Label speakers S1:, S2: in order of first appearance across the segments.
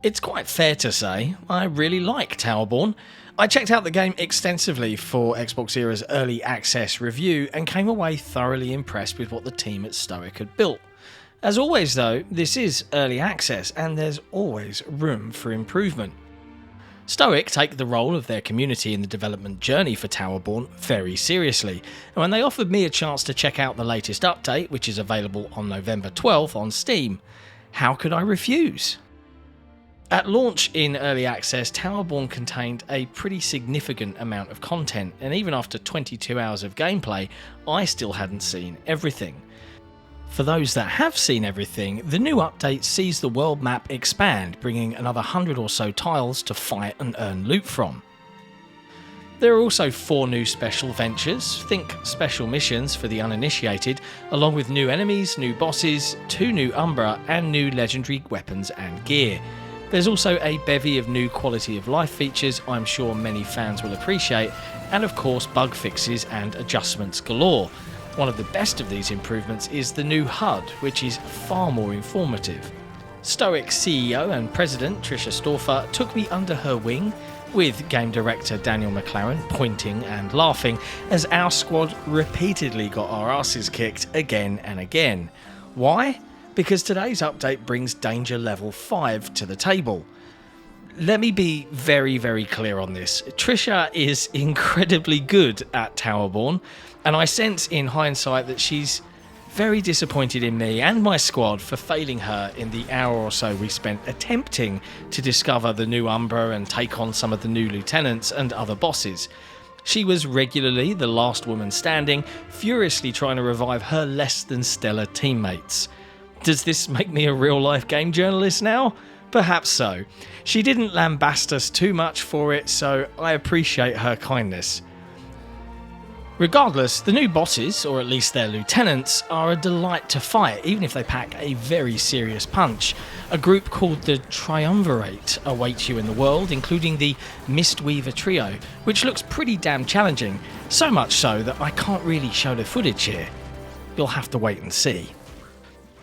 S1: It's quite fair to say I really like Towerborne. I checked out the game extensively for XboxEra's early access review and came away thoroughly impressed with what the team at Stoic had built. As always though, this is early access and there's always room for improvement. Stoic take the role of their community in the development journey for Towerborne very seriously, and when they offered me a chance to check out the latest update, which is available on November 12th on Steam, how could I refuse? At launch in early access, Towerborne contained a pretty significant amount of content, and even after 22 hours of gameplay, I still hadn't seen everything. For those that have seen everything, the new update sees the world map expand, bringing another 100 or so tiles to fight and earn loot from. There are also 4 new special ventures, think special missions for the uninitiated, along with new enemies, new bosses, 2 new Umbra and new legendary weapons and gear. There's also a bevy of new quality of life features I'm sure many fans will appreciate, and of course bug fixes and adjustments galore. One of the best of these improvements is the new HUD, which is far more informative. Stoic CEO and President Trisha Storfer took me under her wing, with Game Director Daniel McLaren pointing and laughing as our squad repeatedly got our asses kicked again and again. Why? Because today's update brings danger level 5 to the table. Let me be very clear on this. Trisha is incredibly good at Towerborne, and I sense in hindsight that she's very disappointed in me and my squad for failing her in the hour or so we spent attempting to discover the new Umbra and take on some of the new lieutenants and other bosses. She was regularly the last woman standing, furiously trying to revive her less than stellar teammates. Does this make me a real-life game journalist now? Perhaps so. She didn't lambast us too much for it, so I appreciate her kindness. Regardless, the new bosses, or at least their lieutenants, are a delight to fight, even if they pack a very serious punch. A group called the Triumvirate awaits you in the world, including the Mistweaver trio, which looks pretty damn challenging, so much so that I can't really show the footage here. You'll have to wait and see.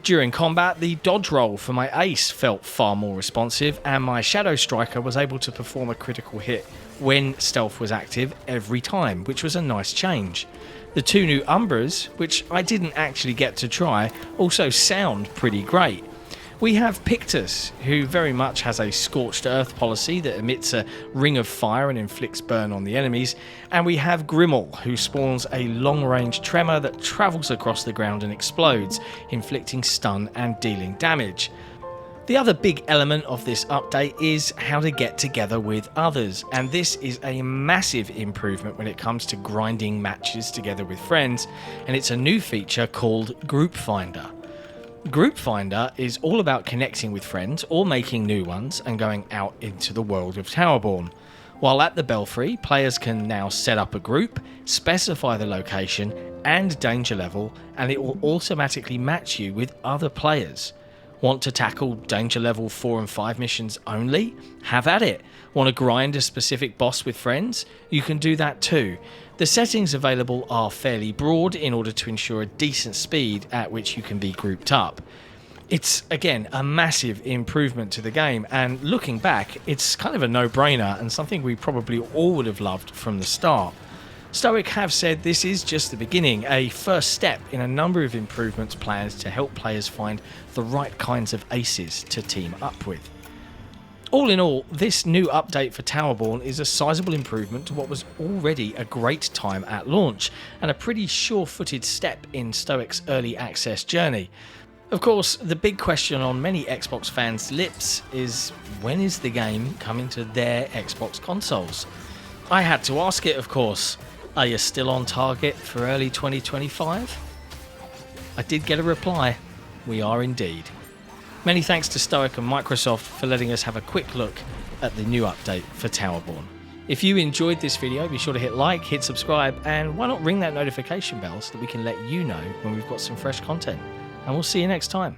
S1: During combat, the dodge roll for my ace felt far more responsive, and my Shadow Striker was able to perform a critical hit when stealth was active every time, which was a nice change. The 2 new Umbras, which I didn't actually get to try, also sound pretty great. We have Pictus, who very much has a scorched earth policy that emits a ring of fire and inflicts burn on the enemies, and we have Grimmel, who spawns a long-range tremor that travels across the ground and explodes, inflicting stun and dealing damage. The other big element of this update is how to get together with others, and this is a massive improvement when it comes to grinding matches together with friends, and it's a new feature called Group Finder. Group Finder is all about connecting with friends or making new ones and going out into the world of Towerborne. While at the Belfry, players can now set up a group, specify the location and danger level, and it will automatically match you with other players. Want to tackle danger level 4 and 5 missions only? Have at it. Want to grind a specific boss with friends? You can do that too. The settings available are fairly broad in order to ensure a decent speed at which you can be grouped up. It's, again, a massive improvement to the game, and looking back, it's kind of a no-brainer and something we probably all would have loved from the start. Stoic have said this is just the beginning, a first step in a number of improvements planned to help players find the right kinds of aces to team up with. All in all, this new update for Towerborne is a sizable improvement to what was already a great time at launch, and a pretty sure-footed step in Stoic's early access journey. Of course, the big question on many Xbox fans' lips is, when is the game coming to their Xbox consoles? I had to ask it, of course. Are you still on target for early 2025? I did get a reply. We are indeed. Many thanks to Stoic and Microsoft for letting us have a quick look at the new update for Towerborne. If you enjoyed this video, be sure to hit like, hit subscribe, and why not ring that notification bell so that we can let you know when we've got some fresh content. And we'll see you next time.